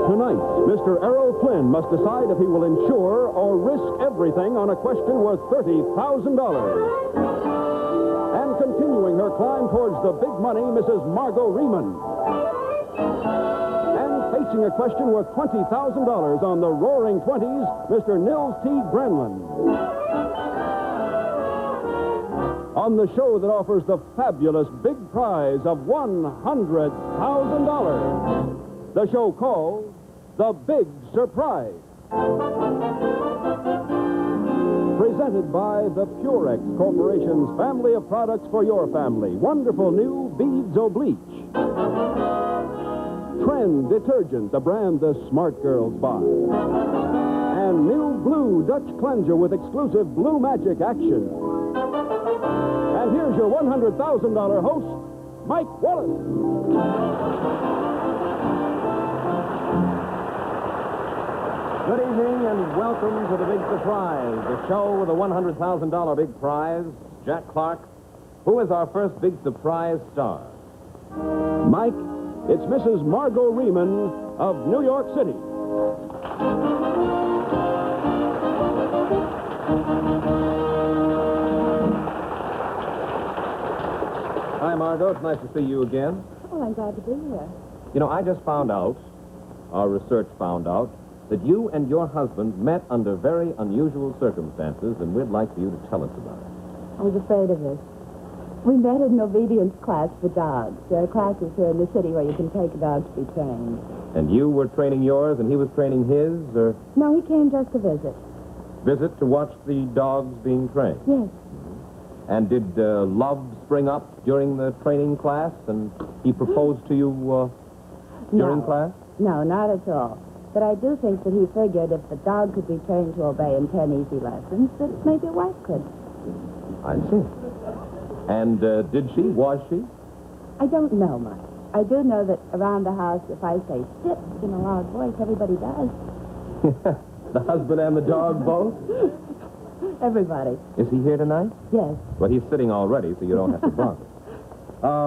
Tonight, Mr. Errol Flynn must decide if he will insure or risk everything on a question worth $30,000. And continuing her climb towards the big money, Mrs. Margo Riemann. And facing a question worth $20,000 on the Roaring Twenties, Mr. Nils Grenlin. On the show that offers the fabulous big prize of $100,000. The show called The Big Surprise. Presented by the Purex Corporation's family of products for your family. Wonderful new Beads O Bleach. Trend Detergent, the brand the smart girls buy. And new Blue Dutch Cleanser with exclusive Blue Magic action. And here's your $100,000 host, Mike Wallace. Good evening and welcome to The Big Surprise, the show with a $100,000 big prize. Jack Clark, who is our first big surprise star? Mike, it's Mrs. Margo Riemann of New York City. Hi, Margo. It's nice to see you again. Oh, I'm glad to be here. You know, I just found out, our research found out, that you and your husband met under very unusual circumstances, and we'd like for you to tell us about it. I was afraid of this. We met in an obedience class for dogs. There are classes here in the city where you can take a dog to be trained. And you were training yours, and he was training his, or No, he came just to visit. visit to watch the dogs being trained? Yes. And did love spring up during the training class, and he proposed to you during class? No, not at all. But I do think that he figured if the dog could be trained to obey in 10 easy lessons, that maybe a wife could. I see. And did she? Was she? I don't know much. I do know that around the house, if I say sit in a loud voice, everybody does. The husband and the dog both? Everybody. Is he here tonight? Yes. Well, he's sitting already, so you don't have to bother.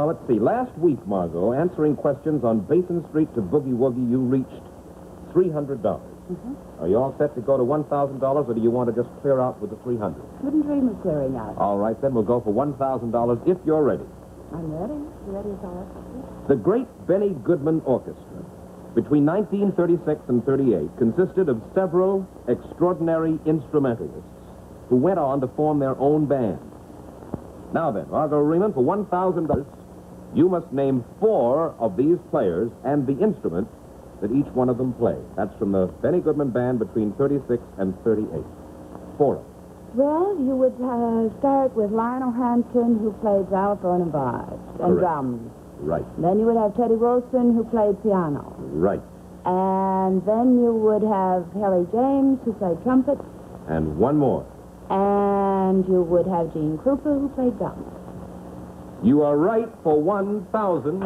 Let's see. Last week, Margo, answering questions on Basin Street to Boogie Woogie, you reached $300. Mm-hmm. Are you all set to go to $1,000, or do you want to just clear out with the $300? Wouldn't dream of clearing out. All right, then we'll go for $1,000 if you're ready. I'm ready. You ready as all? The great Benny Goodman Orchestra, between 1936 and 38, consisted of several extraordinary instrumentalists who went on to form their own band. Now then, Margo Riemann, for $1,000, you must name 4 of these players and the instrument that each one of them played. That's from the Benny Goodman Band between 36 and 38. 4 of them. Well, you would start with Lionel Hampton, who played xylophone and bass and Correct. drums. Right, Then you would have Teddy Wilson, who played piano. right. And then you would have Harry James, who played trumpet. And one more. And you would have Gene Krupa, who played drums. You are right for $1,000.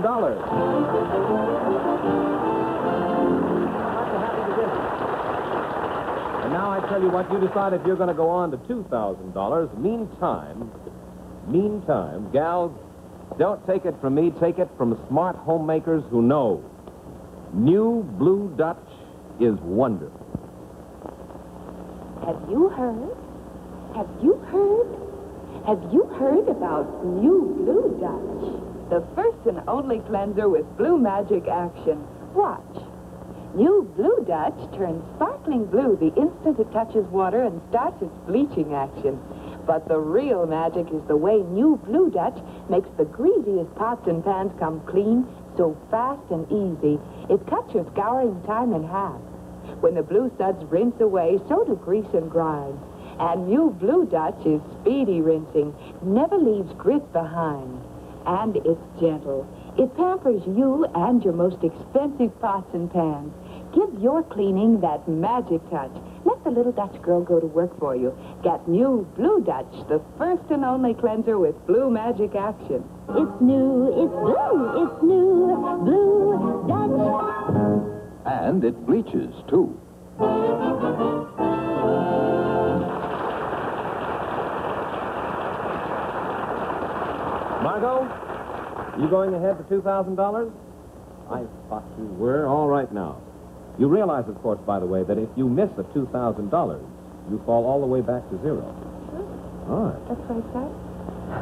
And now I tell you what, you decide if you're going to go on to $2,000. Meantime, gals, don't take it from me, take it from smart homemakers who know. New Blue Dutch is wonderful. Have you heard? Have you heard? Have you heard about New Blue Dutch? The first and only cleanser with Blue Magic action. Watch. New Blue Dutch turns sparkling blue the instant it touches water and starts its bleaching action. But the real magic is the way New Blue Dutch makes the greasiest pots and pans come clean so fast and easy. It cuts your scouring time in half. When the blue suds rinse away, so do grease and grime. And New Blue Dutch is speedy rinsing, never leaves grit behind. And it's gentle. It pampers you and your most expensive pots and pans. Give your cleaning that magic touch. Let the little Dutch girl go to work for you. Get New Blue Dutch, the first and only cleanser with Blue Magic action. It's new, it's blue, it's new, Blue Dutch. And it bleaches, too. Margo, You going ahead for $2,000? I thought you were. All right now. You realize, of course, by the way, that if you miss the $2,000, you fall all the way back to zero. All right. That's right, sir.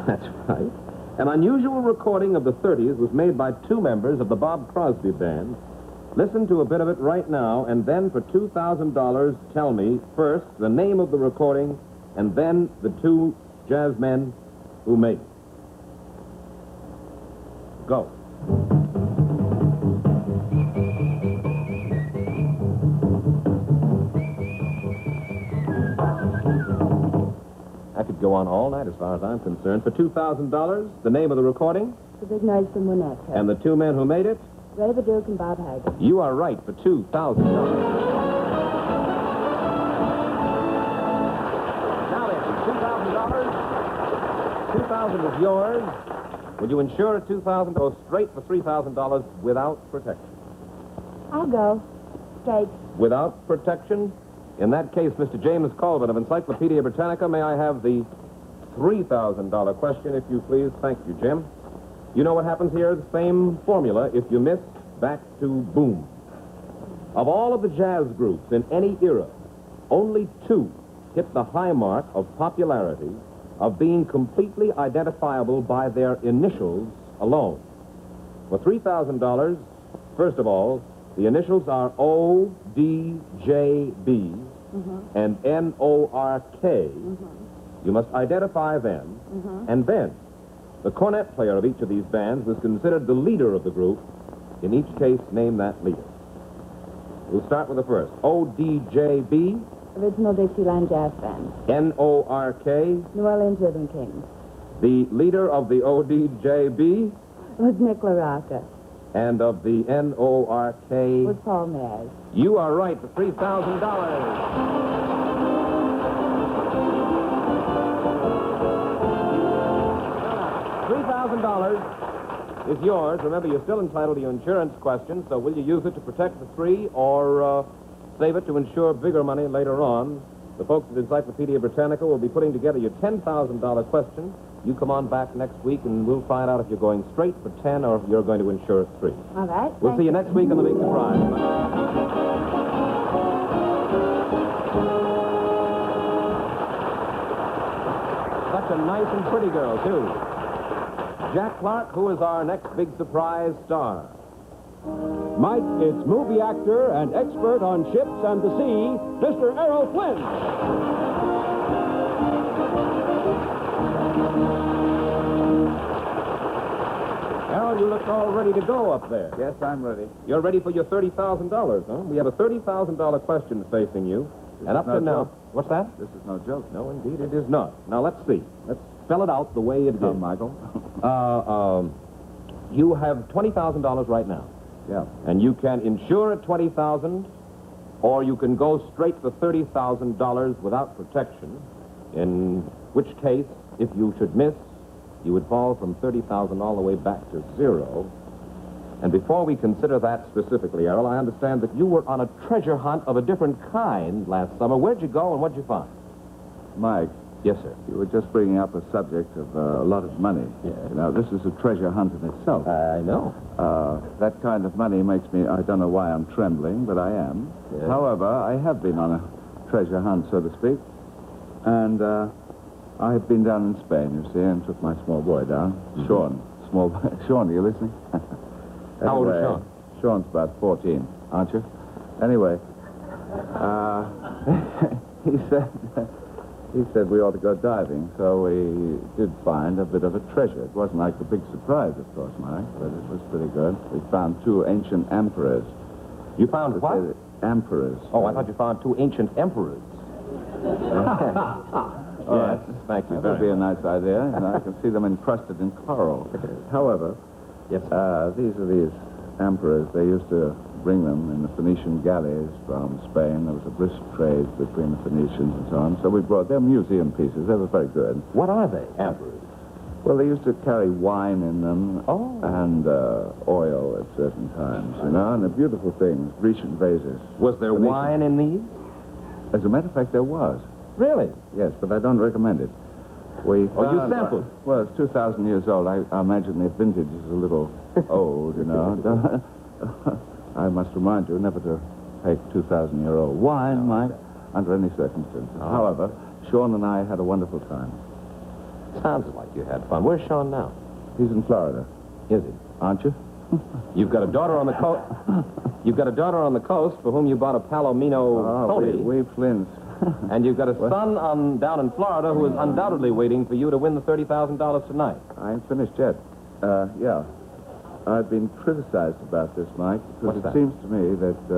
That's right. An unusual recording of the 30s was made by two members of the Bob Crosby Band. Listen to a bit of it right now, and then for $2,000, tell me, first, the name of the recording, and then the two jazz men who made it. Go. I could go on all night as far as I'm concerned. For $2,000, the name of the recording, The Big Noise from Winnett. and the two men who made it. Ray Baduke and Bob Hagen. You are right for $2,000. Now then, $2,000. $2,000 is yours. Would you insure $2,000? Go straight for $3,000 without protection. I'll go. Straight. Without protection? In that case, Mr. James Colvin of Encyclopedia Britannica, may I have the $3,000 question, if you please? Thank you, Jim. You know what happens here? The same formula. If you miss, back to boom. Of all of the jazz groups in any era, only two hit the high mark of popularity of being completely identifiable by their initials alone. For $3,000, first of all, the initials are O-D-J-B and N-O-R-K. You must identify them, and then the cornet player of each of these bands was considered the leader of the group. In each case, name that leader. We'll start with the first. O-D-J-B. Original Dixieland Jazz Band. N-O-R-K. New Orleans Rhythm Kings. The leader of the O-D-J-B Was Nick LaRocca. and of the N-O-R-K. Was Paul Mayers. You are right for $3,000. $3,000 is yours. Remember, you're still entitled to your insurance question, so will you use it to protect the three or save it to insure bigger money later on? The folks at Encyclopedia Britannica will be putting together your $10,000 question. You come on back next week, and we'll find out if you're going straight for 10 or if you're going to insure 3. All right. We'll see you next week on The Big Surprise. Such a nice and pretty girl, too. Jack Clark, who is our next big surprise star. Mike, it's movie actor and expert on ships and the sea, Mr. Errol Flynn. Errol, you look all ready to go up there. Yes, I'm ready. You're ready for your $30,000, huh? We have a $30,000 question facing you. And up no to now... joke. What's that? This is no joke. No, indeed, it is not. Now, let's see. Let's spell it out the way it is. Michael. You have $20,000 right now. Yeah. And you can insure at $20,000, or you can go straight for $30,000 without protection, in which case, if you should miss, you would fall from $30,000 all the way back to zero. And before we consider that specifically, Errol, I understand that you were on a treasure hunt of a different kind last summer. Where'd you go and what'd you find? Mike, Yes, sir. you were just bringing up a subject of a lot of money. Yes. You know, this is a treasure hunt in itself. I know. That kind of money makes me, I don't know why I'm trembling, but I am. Yes. However, I have been on a treasure hunt, so to speak. And I have been down in Spain, you see, and took my small boy down. Sean. Small boy. Sean, are you listening? How old is Anyway, Sean? Sean's about 14, aren't you? Anyway, he said we ought to go diving, so we did find a bit of a treasure. It wasn't like a big surprise, of course, Mike, but it was pretty good. We found 2 ancient emperors. You found what? Emperors. Oh, I thought you found 2 ancient emperors. All right. Thank you That very would be a much. nice idea, and I can see them encrusted in coral. However, Yes. these are these emperors. They used to bring them in the Phoenician galleys from Spain. There was a brisk trade between the Phoenicians and so on. So we brought them museum pieces. They were very good. What are they, emperors? Well, they used to carry wine in them and oil at certain times, you know, and they're beautiful things, Grecian vases. Was there Phoenician. wine in these? As a matter of fact, there was. Really? Yes, but I don't recommend it. We Or you found- sampled? Well, it's 2,000 years old. I imagine the vintage is a little old, you know. I must remind you never to take 2,000-year-old wine, Mike, under any circumstances. However, Sean and I had a wonderful time. Sounds like you had fun. Where's Sean now? He's in Florida, Is he? aren't you? You've got a daughter on the coast. You've got a daughter on the coast for whom you bought a Palomino pony. we Flynns. And you've got a son down in Florida who is undoubtedly waiting for you to win the $30,000 tonight. I ain't finished yet. Yeah. I've been criticized about this, Mike, because What's that? it seems to me that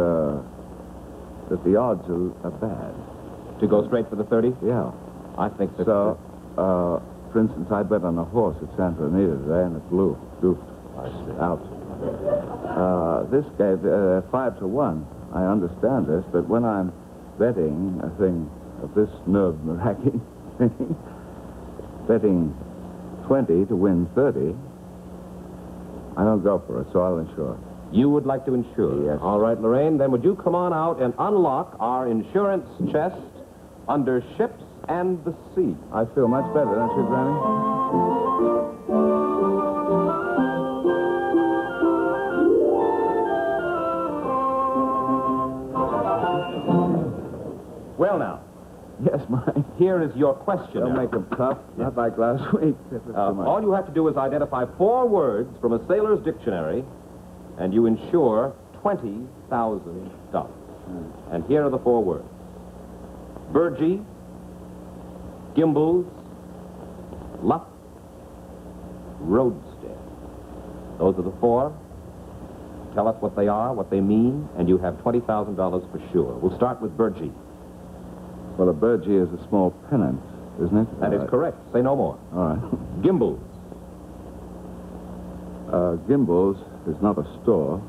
the odds are bad. To go straight for the 30? Yeah. I think that... So, for instance, I bet on a horse at Santa Anita today, and it blew. Goofed. I see. Out. This gave 5 to 1. I understand this, but when I'm betting a thing of this nerve-wracking thing, betting 20 to win 30, I don't go for it, so I'll insure. You would like to insure? Yes. All right, Lorraine, then would you come on out and unlock our insurance chest under ships and the sea? I feel much better, don't you, Granny? Well, now, Yes, Mike. here is your question. Don't make them tough. Not like last week. All you have to do is identify 4 words from a sailor's dictionary, and you insure $20,000. And here are the 4 words. Burgee, gimbals, luff, roadstead. Those are the 4. Tell us what they are, what they mean, and you have $20,000 for sure. We'll start with Burgee. Well, a burgee is a small pennant, isn't it? That is correct. Say no more. All right. Gimbals. Gimbals is not a store.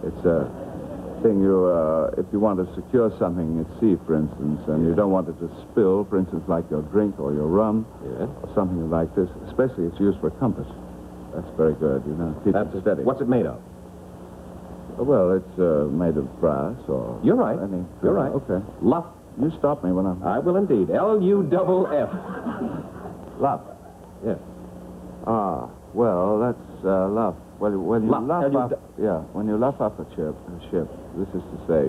It's a thing if you want to secure something at sea, for instance, and you don't want it to spill, for instance, like your drink or your rum, Yes. or something like this, especially it's used for a compass. That's very good, you know. Keep it steady. What's it made of? Well, it's made of brass or... You're right. Any... You're right. Okay. Luff. You stop me when I'm... I will indeed. L-U-F-F. Luff. Yes. Ah, well, that's luff. When you Luff. luff up... Yeah, when you luff up a ship, this is to say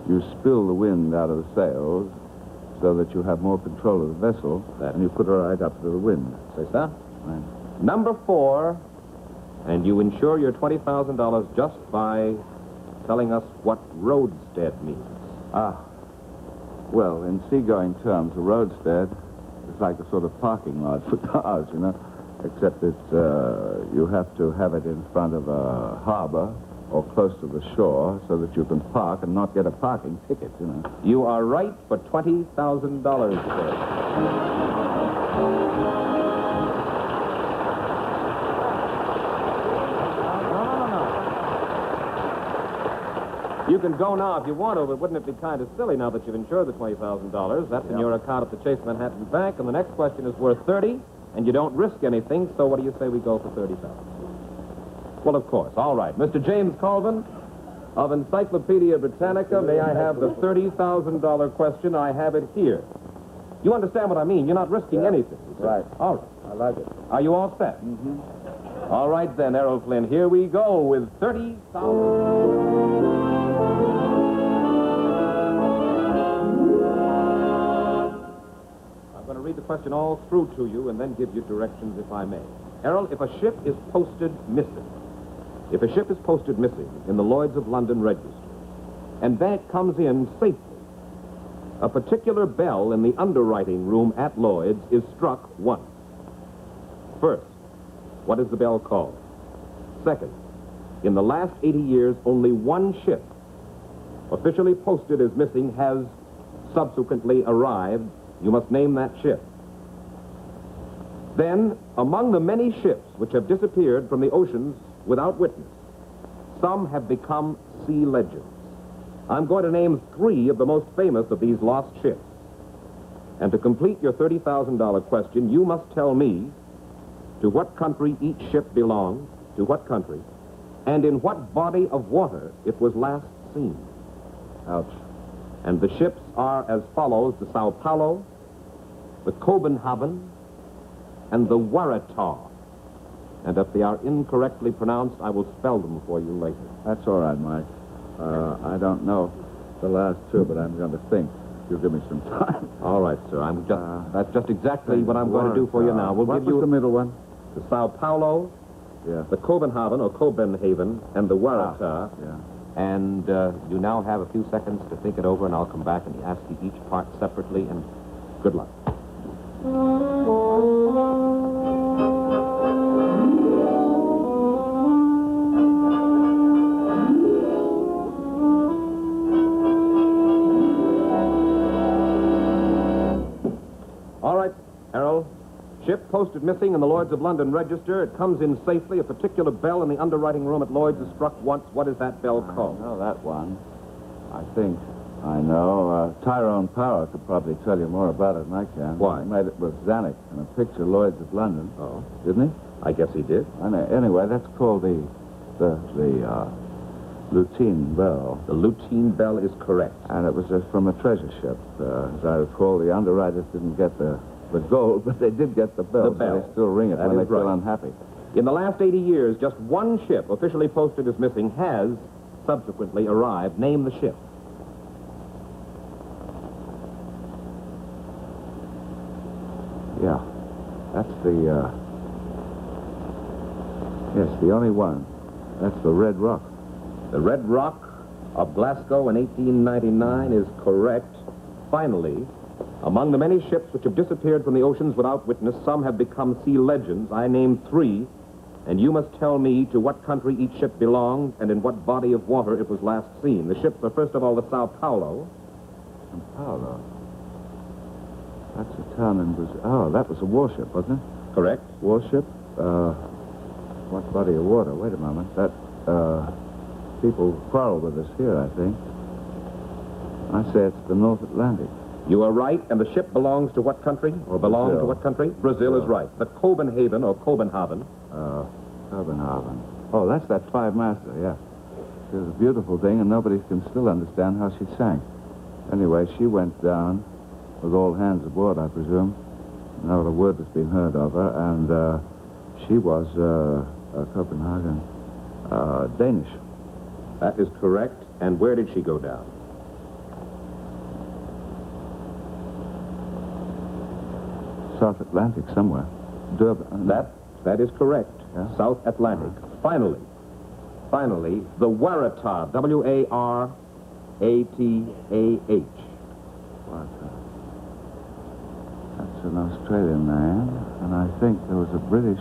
you spill the wind out of the sails so that you have more control of the vessel, and you put her right up to the wind. C'est ça? Right. Number 4, and you insure your $20,000 just by telling us what roadstead means. Ah. Well, in seagoing terms, a roadstead is like a sort of parking lot for cars, you know, except it's, you have to have it in front of a harbor or close to the shore so that you can park and not get a parking ticket, you know. You are right for $20,000, sir. You can go now if you want to, but wouldn't it be kind of silly now that you've insured the $20,000? That's in your account at the Chase Manhattan Bank, and the next question is worth $30,000, and you don't risk anything, so what do you say we go for $30,000? Well, of course. All right. Mr. James Colvin of Encyclopedia Britannica, may I have the $30,000 question? I have it here. You understand what I mean? You're not risking anything. Right. All right. I like it. Are you all set? Mm-hmm. All right, then, Errol Flynn. Here we go with $30,000. I'm going to read the question all through to you and then give you directions if I may. Errol, if a ship is posted missing in the Lloyd's of London Register, and bank comes in safely, a particular bell in the underwriting room at Lloyd's is struck once. First, what is the bell called? Second, in the last 80 years, only one ship officially posted as missing has subsequently arrived. You must name that ship. Then, among the many ships which have disappeared from the oceans without witness, some have become sea legends. I'm going to name 3 of the most famous of these lost ships. And to complete your $30,000 question, you must tell me to what country each ship belonged, to what country, and in what body of water it was last seen. Ouch. And the ships are as follows: the Sao Paulo, the Copenhagen, and the Waratah. And if they are incorrectly pronounced, I will spell them for you later. That's all right, Mike. I don't know the last two, but I'm going to think. You give me some time. All right, sir. That's just exactly what I'm going to do for you now. We'll what give was you the middle one? the Sao Paulo, Yeah. the Copenhagen or Copenhagen, and the Waratah. Yeah. And you now have a few seconds to think it over, and I'll come back and ask you each part separately, and good luck. All right, Errol. Ship posted missing in the Lloyd's of London Register. It comes in safely. A particular bell in the underwriting room at Lloyd's is struck once. What is that bell called? I know that one. I think I know. Tyrone Power could probably tell you more about it than I can. Why? He made it with Zanuck in a picture, Lloyd's of London. Oh. Didn't he? I guess he did. Anyway, that's called the Lutine Bell. The Lutine bell is correct. And it was from a treasure ship. As I recall, the underwriters didn't get the gold, but they did get the bell. The bell. So they still ring it That when they is feel right. unhappy. In the last 80 years, just one ship officially posted as missing has subsequently arrived. Name the ship. Yeah. That's the, yes, the only one. That's the Red Rock. The Red Rock of Glasgow in 1899 is correct. Finally, among the many ships which have disappeared from the oceans without witness, some have become sea legends. I named 3, and you must tell me to what country each ship belonged and in what body of water it was last seen. The ships are, first of all, the Sao Paulo. Sao Paulo. That's a town in Brazil. Oh, that was a warship, wasn't it? Correct. Warship? What body of water? Wait a moment. That, people quarrel with us here, I think. I say it's the North Atlantic. You are right, and the ship belongs to what country? Or belonged to Brazil. what country? Brazil is right. The Copenhagen or Copenhagen. Copenhagen. Oh, that's that five-master, yeah. She was a beautiful thing, and nobody can still understand how she sank. Anyway, she went down with all hands aboard, I presume. Not a word has been heard of her, and she was Copenhagen, Danish. That is correct. And where did she go down? South Atlantic somewhere. Durban. That is correct. Yeah? South Atlantic. Finally, the Waratah. Waratah. What? That's an Australian name, and I think there was a British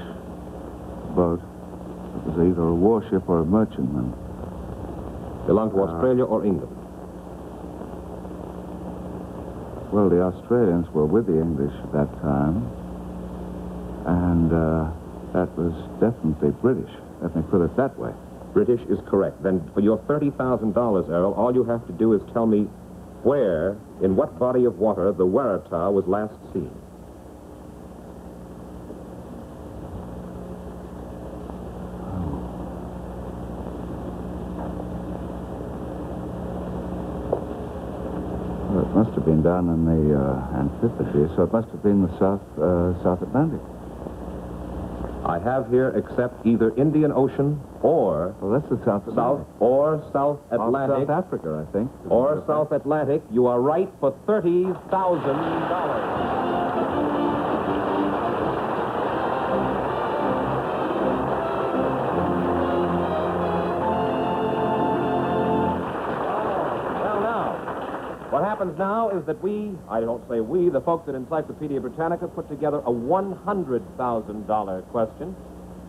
boat. It was either a warship or a merchantman. Belonged to Australia or England? Well, the Australians were with the English at that time, and that was definitely British. Let me put it that way. British is correct. Then for your $30,000, Errol, all you have to do is tell me where, in what body of water, the Waratah was last seen. Well, it must have been down in the Antipodes, so it must have been the South Atlantic. I have here except either Indian Ocean or Well, that's the South Atlantic. South Off Atlantic. South Africa, I think. Or South Atlantic. You are right for $30,000. What happens now is that I don't say we, the folks at Encyclopedia Britannica put together a $100,000 question,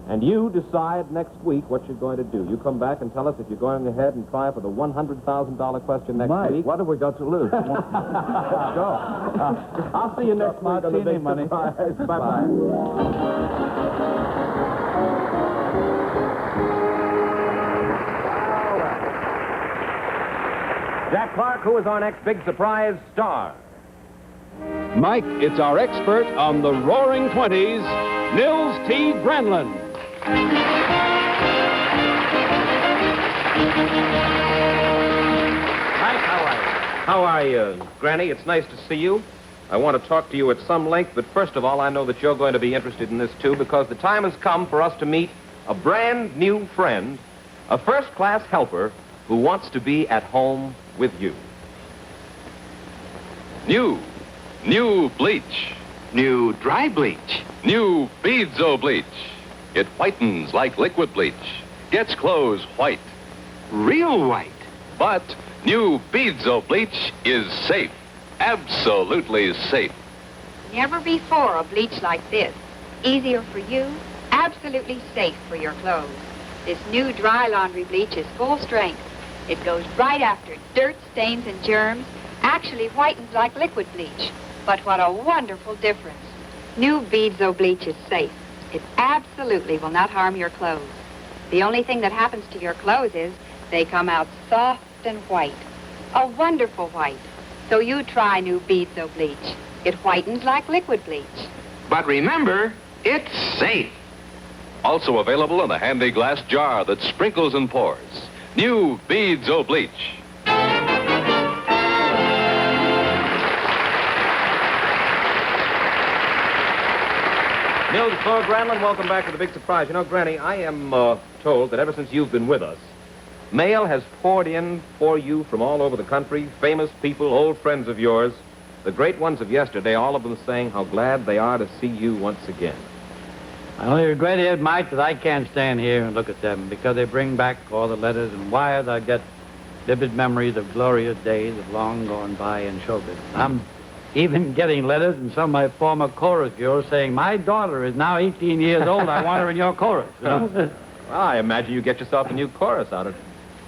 and you decide next week what you're going to do. You come back and tell us if you're going ahead and try for the $100,000 question next Mike, week. what have we got to lose? Let's go. I'll see you next week on the Martini big money. surprise. Bye-bye. Jack Clark, who is our next big surprise star? Mike, it's our expert on the Roaring Twenties, Nils T. Grenlin. Mike, how are you? How are you, Granny? It's nice to see you. I want to talk to you at some length, but first of all, I know that you're going to be interested in this, too, because the time has come for us to meet a brand new friend, a first-class helper who wants to be at home with you. New bleach. New dry bleach. New Beadzo bleach. It whitens like liquid bleach. Gets clothes white. Real white. But new Beadzo bleach is safe. Absolutely safe. Never before a bleach like this. Easier for you, absolutely safe for your clothes. This new dry laundry bleach is full strength. It goes right after dirt, stains, and germs, actually whitens like liquid bleach. But what a wonderful difference. New Beadzo bleach is safe. It absolutely will not harm your clothes. The only thing that happens to your clothes is they come out soft and white. A wonderful white. So you try new Beadzo bleach. It whitens like liquid bleach. But remember, it's safe. Also available in a handy glass jar that sprinkles and pours. New Beadzo bleach. Nils Grenlin, welcome back to the big surprise. You know, Granny, I am told that ever since you've been with us, mail has poured in for you from all over the country, famous people, old friends of yours, the great ones of yesterday, all of them saying how glad they are to see you once again. I only regret it, Mike, that I can't stand here and look at them because they bring back all the letters and wires. I get vivid memories of glorious days of long gone by in showbiz. I'm even getting letters from some of my former chorus girls saying, my daughter is now 18 years old. I want her in your chorus. You know? Well, I imagine you get yourself a new chorus out at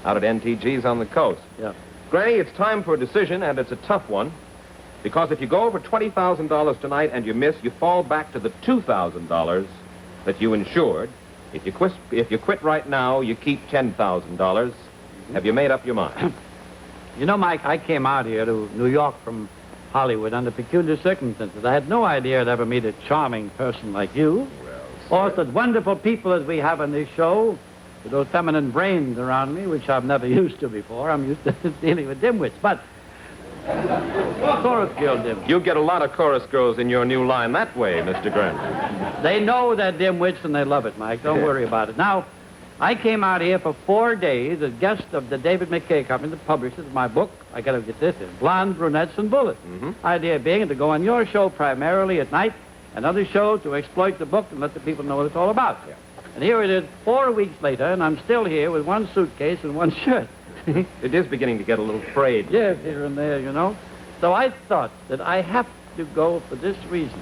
NTG's on the coast. Yeah. Granny, it's time for a decision, and it's a tough one. Because if you go over $20,000 tonight and you miss, you fall back to the $2,000 that you insured. If you quit right now, you keep $10,000. Have you made up your mind? You know, Mike, I came out here to New York from Hollywood under peculiar circumstances. I had no idea I'd ever meet a charming person like you. Or such wonderful people as we have on this show, with those feminine brains around me, which I've never used to before. I'm used to dealing with dimwits. But chorus girl dimwits. You get a lot of chorus girls in your new line that way, Mr. Grenlin. They know they're dimwits and they love it, Mike. Don't worry about it. Now, I came out here for 4 days as guest of the David McKay Company that publishes my book. I got to get this in. Blondes, Brunettes, and Bullets. Idea being to go on your show primarily at night, another show to exploit the book and let the people know what it's all about. Yeah. And here it is 4 weeks later, and I'm still here with one suitcase and one shirt. It is beginning to get a little frayed. Yes, here and there, you know. So I thought that I have to go for this reason.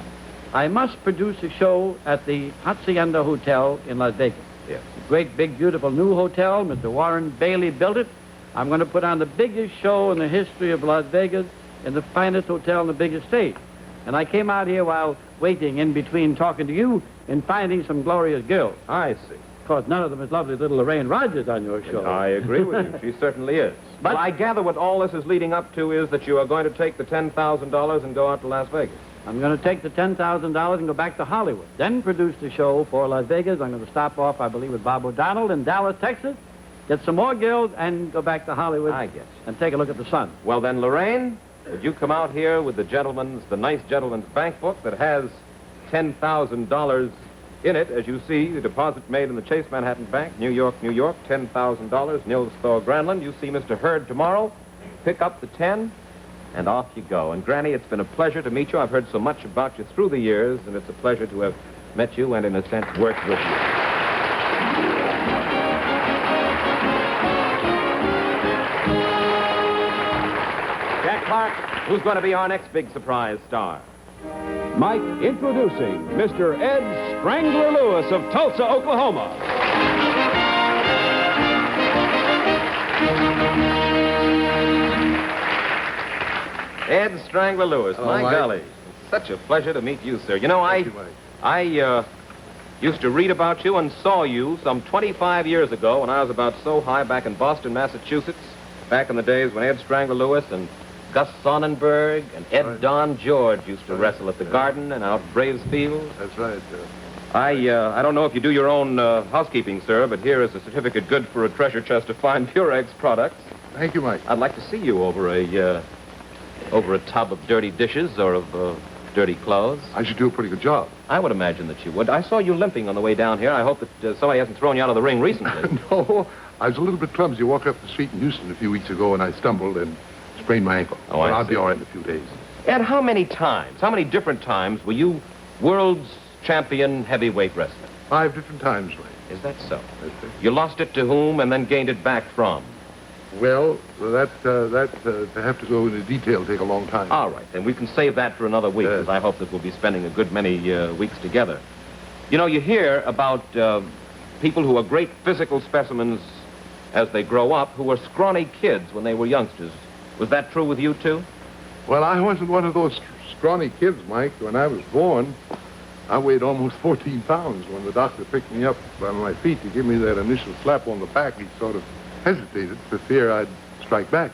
I must produce a show at the Hacienda Hotel in Las Vegas. Yes. A great, big, beautiful new hotel. Mr. Warren Bailey built it. I'm going to put on the biggest show in the history of Las Vegas in the finest hotel in the biggest state. And I came out here while waiting in between talking to you and finding some glorious girls. I see. Of course, none of them is lovely little Lorraine Rogers on your show. I agree with you. She certainly is. But I gather what all this is leading up to is that you are going to take the $10,000 and go out to Las Vegas. I'm going to take the $10,000 and go back to Hollywood. Then produce the show for Las Vegas. I'm going to stop off, I believe, with Bob O'Donnell in Dallas, Texas, get some more girls, and go back to Hollywood. I guess. And take a look at the sun. Well, then, Lorraine, would you come out here with the nice gentleman's bank book that has $10,000 in it, as you see, the deposit made in the Chase Manhattan Bank, New York, $10,000, Nils Grenlin. You see Mr. Hurd tomorrow, pick up the 10, and off you go. And, Granny, it's been a pleasure to meet you. I've heard so much about you through the years, and it's a pleasure to have met you and, in a sense, worked with you. Jack Clark, who's going to be our next big surprise star? Mike, introducing Mr. Ed Strangler Lewis of Tulsa, Oklahoma. Ed Strangler Lewis. Hello, My Mike. golly. It's such a pleasure to meet you, sir. You know, I used to read about you and saw you some 25 years ago when I was about so high back in Boston, Massachusetts, back in the days when Ed Strangler Lewis and Gus Sonnenberg and Ed Don George used to wrestle at the Garden and out at Braves Field. That's right, sir. I don't know if you do your own housekeeping, sir, but here is a certificate good for a treasure chest of fine Purex products. Thank you, Mike. I'd like to see you over a over a tub of dirty dishes or of dirty clothes? I should do a pretty good job. I would imagine that you would. I saw you limping on the way down here. I hope that somebody hasn't thrown you out of the ring recently. No, I was a little bit clumsy. I walked up the street in Houston a few weeks ago, and I stumbled and sprained my ankle. Oh, but I I'll see. be all right in a few days. Ed, how many different times were you world's champion heavyweight wrestler? 5 different times, Ray. Is that so? That's it. You lost it to whom and then gained it back from? Well, to have to go into detail take a long time. All right, then we can save that for another week, because I hope that we'll be spending a good many weeks together. You know, you hear about people who are great physical specimens as they grow up, who were scrawny kids when they were youngsters. Was that true with you, too? Well, I wasn't one of those scrawny kids, Mike. When I was born, I weighed almost 14 pounds. When the doctor picked me up on my feet to give me that initial slap on the back, he sort of hesitated for fear I'd strike back.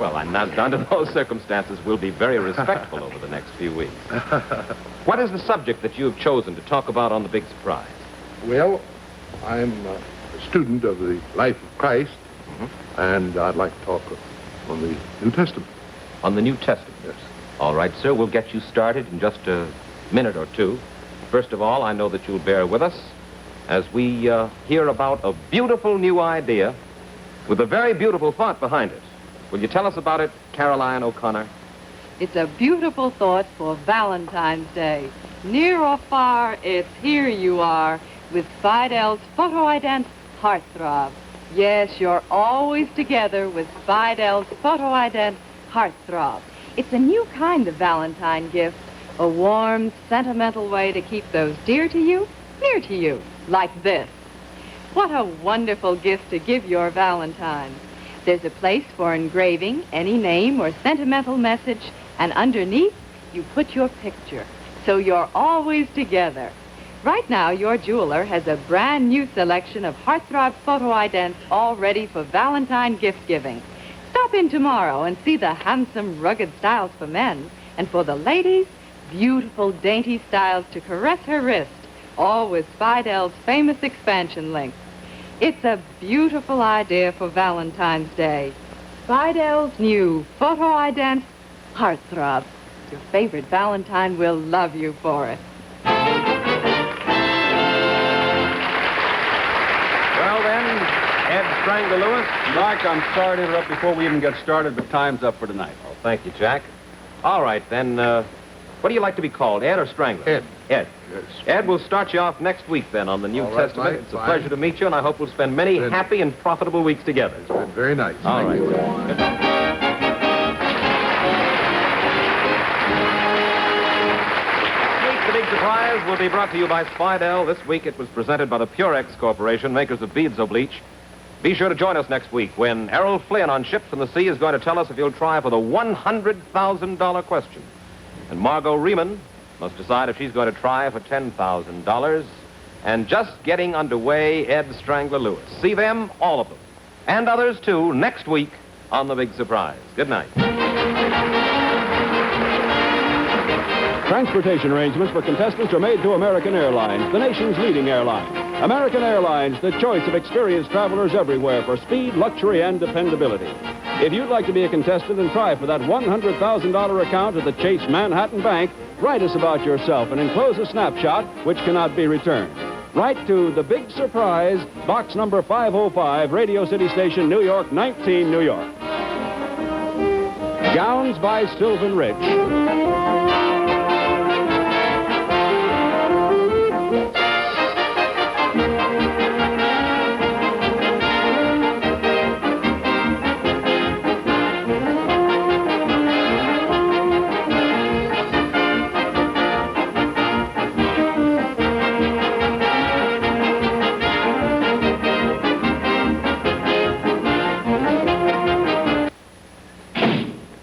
Well, under those circumstances, we'll be very respectful over the next few weeks. What is the subject that you have chosen to talk about on The Big Surprise? Well, I'm a student of the life of Christ, and I'd like to talk on the New Testament. On the New Testament? Yes. All right, sir, we'll get you started in just a minute or two. First of all, I know that you'll bear with us as we hear about a beautiful new idea with a very beautiful thought behind it. Will you tell us about it, Caroline O'Connor? It's a beautiful thought for Valentine's Day. Near or far, it's here you are with Fidel's photo-ident Heartthrob. Yes, you're always together with Fidel's photo-ident Heartthrob. It's a new kind of Valentine gift, a warm, sentimental way to keep those dear to you near to you, like this. What a wonderful gift to give your Valentine. There's a place for engraving any name or sentimental message, and underneath, you put your picture, so you're always together. Right now, your jeweler has a brand new selection of Heartthrob photo idents all ready for Valentine gift giving. Stop in tomorrow and see the handsome, rugged styles for men, and for the ladies, beautiful, dainty styles to caress her wrist, all with Fidel's famous expansion link. It's a beautiful idea for Valentine's Day. Fidel's new photo ident Heartthrob. Your favorite Valentine will love you for it. Well, then, Ed Strangler Lewis. Mike, I'm sorry to interrupt before we even get started, but time's up for tonight. Oh, thank you, Jack. All right, then, what do you like to be called, Ed or Strangler? Ed. Ed. Yes. Ed, we'll start you off next week, then, on the New All right, Testament. Mike, It's a fine. pleasure to meet you, and I hope we'll spend many Good. happy and profitable weeks together. It's been very nice. All Thank right. you. Good night. The Big Surprise will be brought to you by Spidel. This week it was presented by the Purex Corporation, makers of Beadzo Bleach. Be sure to join us next week when Errol Flynn on Ships from the Sea is going to tell us if he'll try for the $100,000 question. And Margo Riemann must decide if she's going to try for $10,000. And just getting underway, Ed Strangler Lewis. See them, all of them, and others too, next week on The Big Surprise. Good night. Transportation arrangements for contestants are made to American Airlines, the nation's leading airline. American Airlines, the choice of experienced travelers everywhere for speed, luxury, and dependability. If you'd like to be a contestant and try for that $100,000 account at the Chase Manhattan Bank, write us about yourself and enclose a snapshot which cannot be returned. Write to The Big Surprise, box number 505, Radio City Station, New York, 19, New York. Gowns by Sylvan Ridge.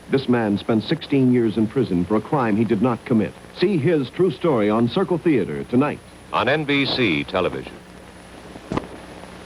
This man spent 16 years in prison for a crime he did not commit. See his true story on Circle Theater tonight. On NBC television.